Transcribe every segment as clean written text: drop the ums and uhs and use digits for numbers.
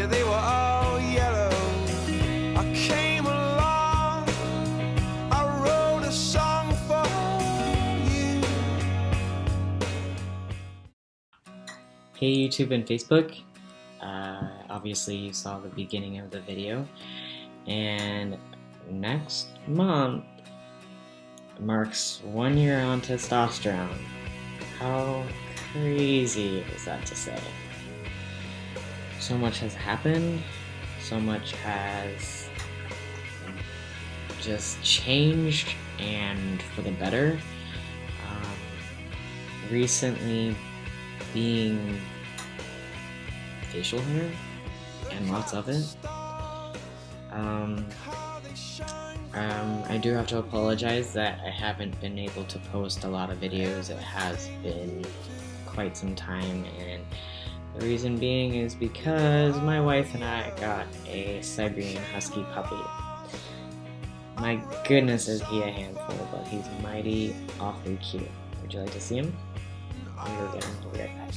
Yeah, they were all yellow. I came along, I wrote a song for you. Hey YouTube and Facebook, obviously you saw the beginning of the video, and next month marks 1 year on testosterone. How crazy is that to say? So much has happened, so much has just changed, and for the better. Recently being facial hair and lots of it. I do have to apologize that I haven't been able to post a lot of videos. It has been quite some time, and the reason being is because my wife and I got a Siberian Husky puppy. My goodness, is he a handful, but he's mighty awfully cute. Would you like to see him? I'm gonna go get him. We'll be right back.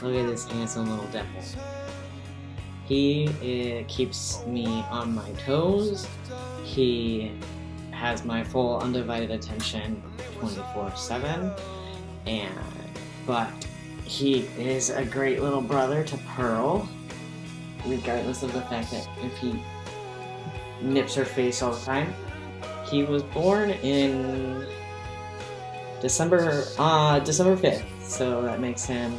Look at this handsome little devil. He keeps me on my toes. He has my full undivided attention 24/7, but he is a great little brother to Pearl, regardless of the fact that if he nips her face all the time. He was born in December 5th, so that makes him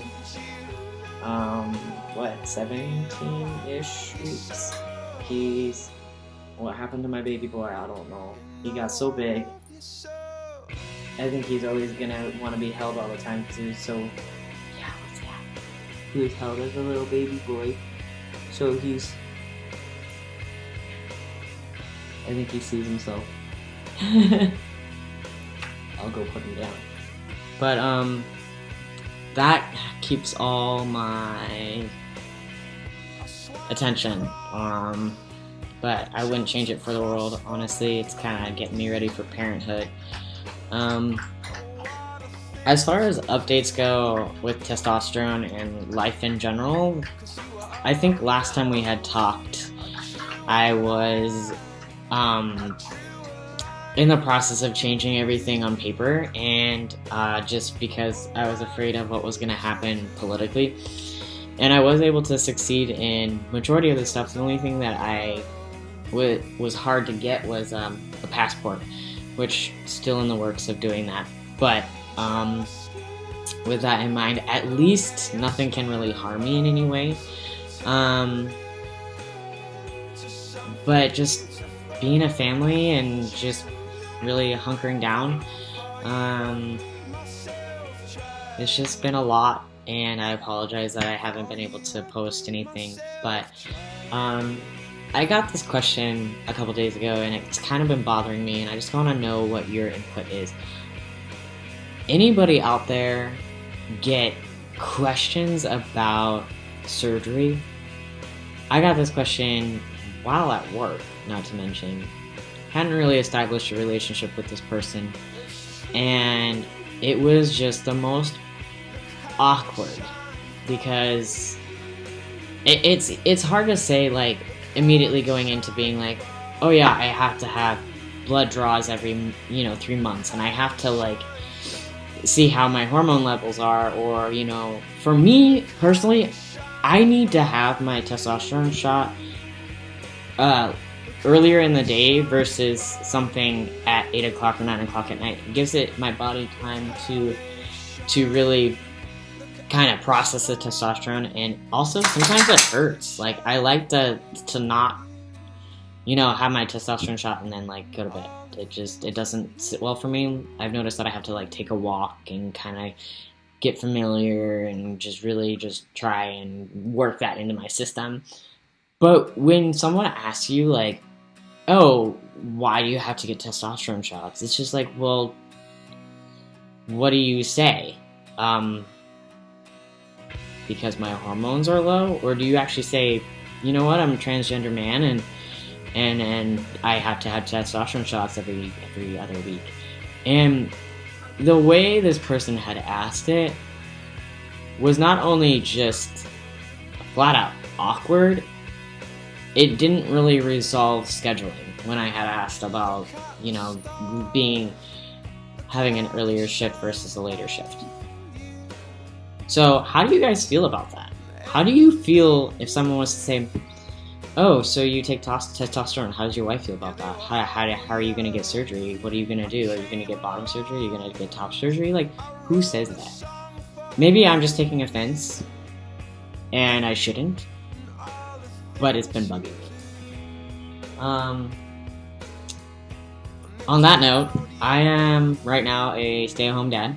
17-ish weeks. What happened to my baby boy? I don't know. He got so big. I think he's always gonna want to be held all the time because he was so, what's that? He was held as a little baby boy. So I think he sees himself. I'll go put him down. But that keeps all my attention. But I wouldn't change it for the world. Honestly, it's kind of getting me ready for parenthood. As far as updates go with testosterone and life in general, I think last time we had talked, I was in the process of changing everything on paper, and just because I was afraid of what was going to happen politically. And I was able to succeed in majority of the stuff. The only thing that was hard to get was a passport, which still in the works of doing that. But with that in mind, at least nothing can really harm me in any way. But just being a family and just really hunkering down, it's just been a lot, and I apologize that I haven't been able to post anything. But I got this question a couple days ago, and it's kind of been bothering me, and I just want to know what your input is. Anybody out there get questions about surgery? I got this question while at work, not to mention. Hadn't really established a relationship with this person, and it was just the most awkward, because it's hard to say, like, immediately going into being like, oh yeah, I have to have blood draws every 3 months, and I have to like see how my hormone levels are, or for me personally, I need to have my testosterone shot earlier in the day versus something at 8 o'clock or 9 o'clock at night. It gives my body time to really kind of process the testosterone, and also sometimes it hurts. Like, I like to not have my testosterone shot and then like go to bed. It doesn't sit well for me. I've noticed that I have to like take a walk and kind of get familiar and just really just try and work that into my system. But when someone asks you like, oh, why do you have to get testosterone shots? It's just like, well, what do you say? Because my hormones are low? Or do you actually say, you know what, I'm a transgender man, and and I have to have testosterone shots every other week. And the way this person had asked it was not only just flat out awkward, it didn't really resolve scheduling when I had asked about, having an earlier shift versus a later shift. So how do you guys feel about that? How do you feel if someone was to say, oh, so you take testosterone, how does your wife feel about that? How are you going to get surgery? What are you going to do? Are you going to get bottom surgery? Are you going to get top surgery? Like, who says that? Maybe I'm just taking offense, and I shouldn't, but it's been bugging me. On that note, I am right now a stay-at-home dad.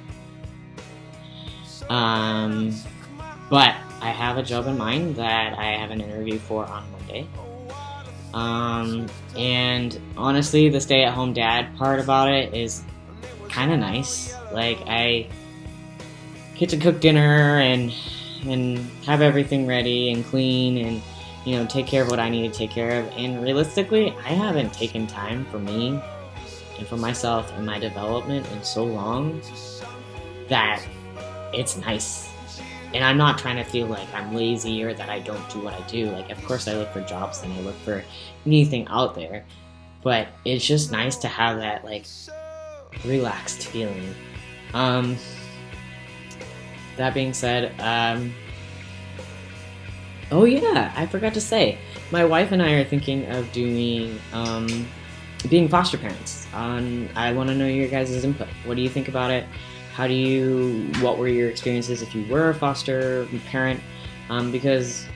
But I have a job in mind that I have an interview for on Monday. And honestly, the stay-at-home dad part about it is kind of nice. Like, I get to cook dinner and have everything ready and clean and, take care of what I need to take care of. And realistically, I haven't taken time for me and for myself and my development in so long that it's nice. And I'm not trying to feel like I'm lazy or that I don't do what I do. Like, of course I look for jobs and I look for anything out there, but it's just nice to have that, like, relaxed feeling. That being said, oh yeah, I forgot to say, my wife and I are thinking of doing, being foster parents. I want to know your guys' input. What do you think about it? What were your experiences if you were a foster parent? Because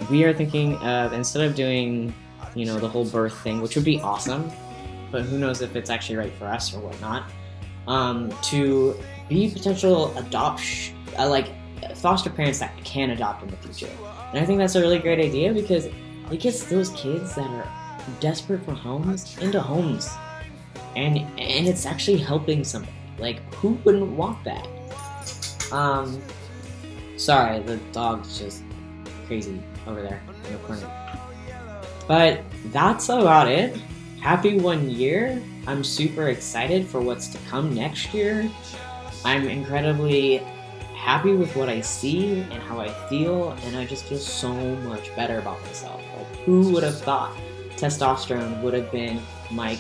we are thinking of, instead of doing, the whole birth thing, which would be awesome, but who knows if it's actually right for us or whatnot, to be potential foster parents that can adopt in the future. And I think that's a really great idea because it gets those kids that are desperate for homes into homes, and it's actually helping somebody. Like, who wouldn't want that? Sorry, the dog's just crazy over there in the corner. But that's about it. Happy 1 year. I'm super excited for what's to come next year. I'm incredibly happy with what I see and how I feel, and I just feel so much better about myself. Like, who would have thought testosterone would have been my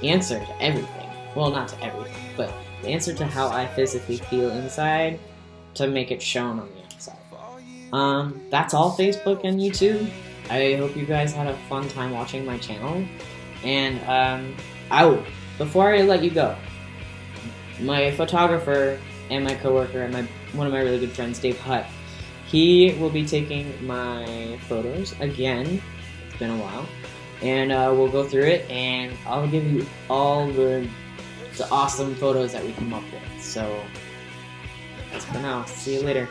answer to everything? Well, not to everything, but the answer to how I physically feel inside, to make it shown on the outside. That's all Facebook and YouTube. I hope you guys had a fun time watching my channel. And before I let you go, my photographer and my coworker and one of my really good friends, Dave Hutt, he will be taking my photos again. It's been a while. And we'll go through it, and I'll give you all the awesome photos that we come up with. So that's for now. See you later.